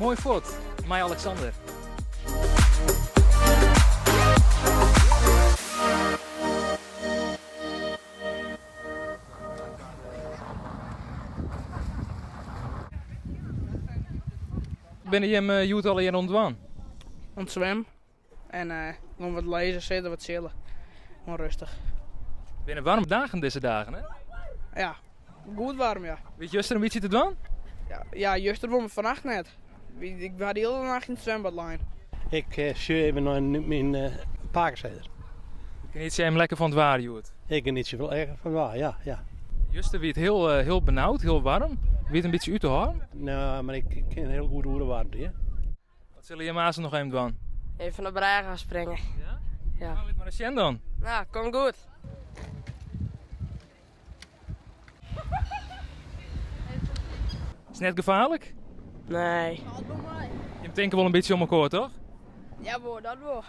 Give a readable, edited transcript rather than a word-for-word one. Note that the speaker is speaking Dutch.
Mooi foto. Mij Alexander. Ben je hem Joet al hier ontwaan? Ontzwem. En gewoon wat lezen, zitten, wat chillen. Gewoon rustig. Binnen warme dagen deze dagen, hè? Ja, goed warm, ja. Weet je er een beetje te doen? Ja, juist er vannacht net. Ik had de hele nacht in het zwembad liggen. Ik zie even naar mijn parkzeder. Geniet jij hem lekker van het waar, Joet? Ik geniet zoveel erger van waar, ja. Juster wie het heel benauwd, heel warm. Wie het een beetje uit te houden. Nou, maar ik ken heel goed hoe de warmte, hè. Wat zullen je mazen nog even doen? Even naar Breien gaan springen. Ja? Ja. Nou, weet maar eens Sjen dan. Nou, kom goed. Is het net gevaarlijk? Nee. Je denkt wel een beetje om elkaar, toch? Ja, boor, dat boor.